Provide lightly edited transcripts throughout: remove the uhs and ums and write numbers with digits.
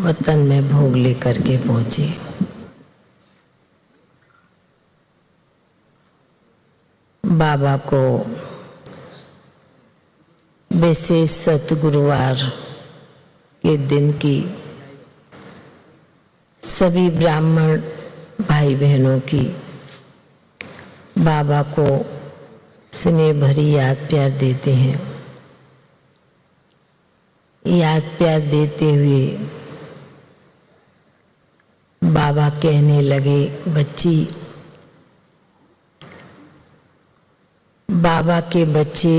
वतन में भोग लेकर के पहुंचे। बाबा को विशेष सतगुरुवार के दिन की सभी ब्राह्मण भाई बहनों की बाबा को स्नेह भरी याद प्यार देते हैं। याद प्यार देते हुए बाबा कहने लगे, बच्ची, बाबा के बच्चे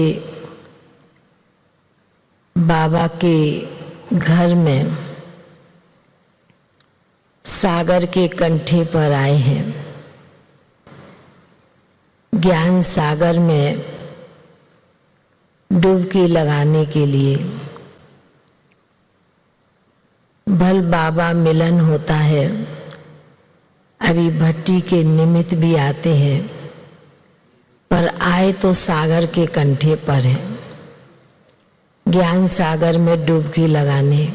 बाबा के घर में सागर के कंठे पर आए हैं। ज्ञान सागर में डुबकी लगाने के लिए। भल बाबा मिलन होता है, अभी भट्टी के निमित्त भी आते हैं, पर आए तो सागर के कंठे पर हैं, ज्ञान सागर में डुबकी लगाने।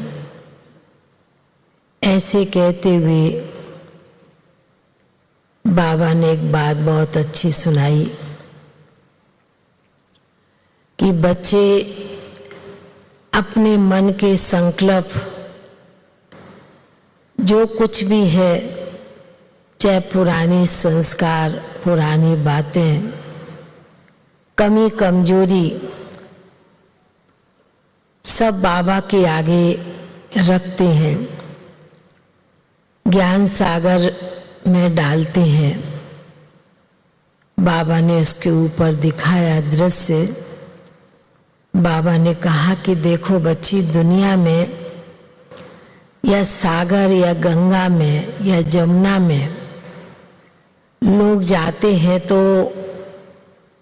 ऐसे कहते हुए बाबा ने एक बात बहुत अच्छी सुनाई कि बच्चे अपने मन के संकल्प जो कुछ भी है, चाहे पुरानी संस्कार, पुरानी बातें, कमी कमजोरी, सब बाबा के आगे रखते हैं, ज्ञान सागर में डालते हैं। बाबा ने उसके ऊपर दिखाया दृश्य। बाबा ने कहा कि देखो बच्ची, दुनिया में या सागर या गंगा में या जमुना में लोग जाते हैं तो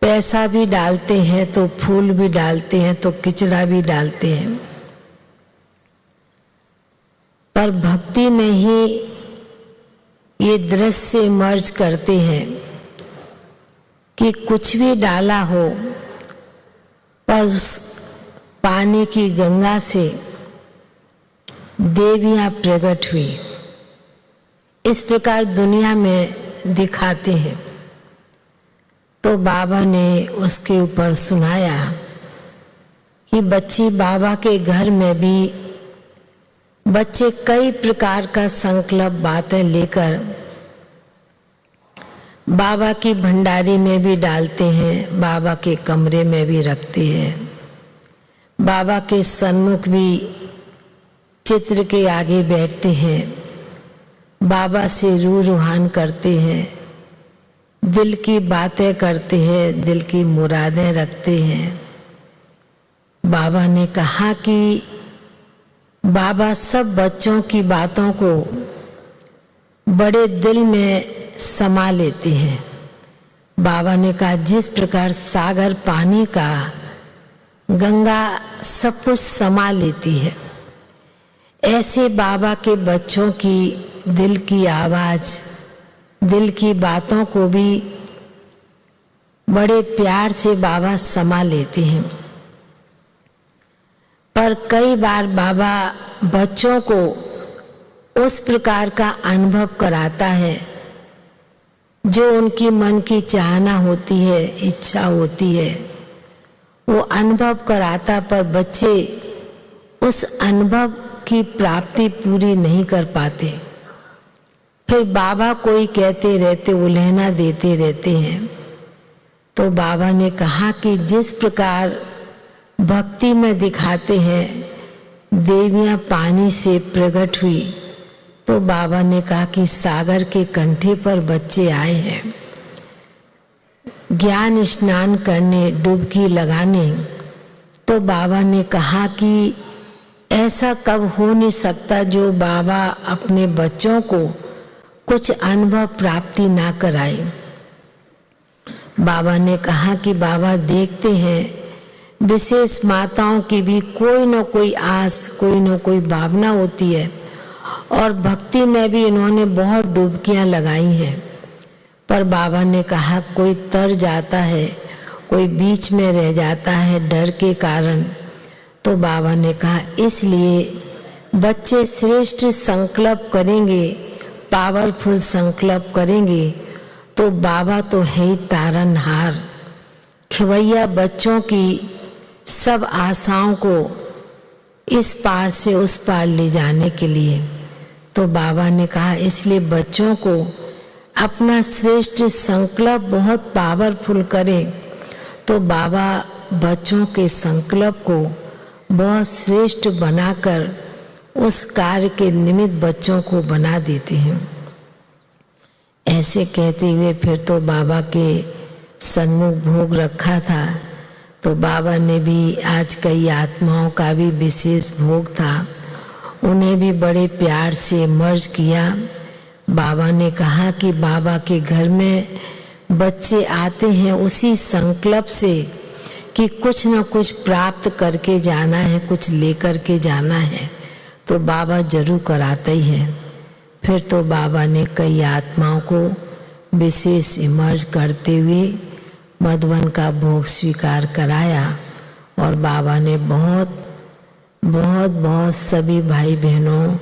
पैसा भी डालते हैं, तो फूल भी डालते हैं, तो किचड़ा भी डालते हैं, पर भक्ति में ही ये दृश्य मर्ज करते हैं कि कुछ भी डाला हो पर उस पानी की गंगा से देवियां प्रकट हुई। इस प्रकार दुनिया में दिखाते हैं। तो बाबा ने उसके ऊपर सुनाया कि बच्ची, बाबा के घर में भी बच्चे कई प्रकार का संकल्प बातें लेकर बाबा की भंडारी में भी डालते हैं, बाबा के कमरे में भी रखते हैं, बाबा के सन्मुख भी चित्र के आगे बैठते हैं, बाबा से रूहान करते हैं, दिल की बातें करते हैं, दिल की मुरादें रखते हैं। बाबा ने कहा कि बाबा सब बच्चों की बातों को बड़े दिल में समा लेते हैं। बाबा ने कहा जिस प्रकार सागर पानी का गंगा सब कुछ समा लेती है, ऐसे बाबा के बच्चों की दिल की आवाज, दिल की बातों को भी बड़े प्यार से बाबा समा लेते हैं। पर कई बार बाबा बच्चों को उस प्रकार का अनुभव कराता है जो उनकी मन की चाहना होती है, इच्छा होती है, वो अनुभव कराता, पर बच्चे उस अनुभव की प्राप्ति पूरी नहीं कर पाते। फिर बाबा कोई कहते रहते, उल्हेना देते रहते हैं। तो बाबा ने कहा कि जिस प्रकार भक्ति में दिखाते हैं देवियां पानी से प्रकट हुई, तो बाबा ने कहा कि सागर के कंठे पर बच्चे आए हैं ज्ञान स्नान करने, डुबकी लगाने। तो बाबा ने कहा कि ऐसा कब हो नहीं सकता जो बाबा अपने बच्चों को कुछ अनुभव प्राप्ति ना कराए। बाबा ने कहा कि बाबा देखते हैं विशेष माताओं की भी कोई न कोई आस, कोई न कोई भावना होती है, और भक्ति में भी इन्होंने बहुत डुबकियां लगाई हैं। पर बाबा ने कहा कोई तर जाता है, कोई बीच में रह जाता है डर के कारण। तो बाबा ने कहा इसलिए बच्चे श्रेष्ठ संकल्प करेंगे, पावरफुल संकल्प करेंगे तो बाबा तो है ही तारनहार, खिवैया बच्चों की सब आशाओं को इस पार से उस पार ले जाने के लिए। तो बाबा ने कहा इसलिए बच्चों को अपना श्रेष्ठ संकल्प बहुत पावरफुल करें, तो बाबा बच्चों के संकल्प को बहुत श्रेष्ठ बनाकर उस कार्य के निमित्त बच्चों को बना देते हैं। ऐसे कहते हुए फिर तो बाबा के सन्मुख भोग रखा था, तो बाबा ने भी आज कई आत्माओं का भी विशेष भोग था, उन्हें भी बड़े प्यार से मर्ज किया। बाबा ने कहा कि बाबा के घर में बच्चे आते हैं उसी संकल्प से कि कुछ न कुछ प्राप्त करके जाना है, कुछ लेकर के जाना है, तो बाबा जरूर कराते ही है। फिर तो बाबा ने कई आत्माओं को विशेष इमर्ज करते हुए मधुबन का भोग स्वीकार कराया और बाबा ने बहुत बहुत बहुत सभी भाई बहनों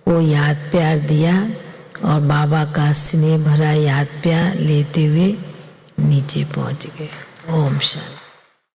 को याद प्यार दिया और बाबा का स्नेह भरा याद प्यार लेते हुए नीचे पहुंच गए। ओम शांति।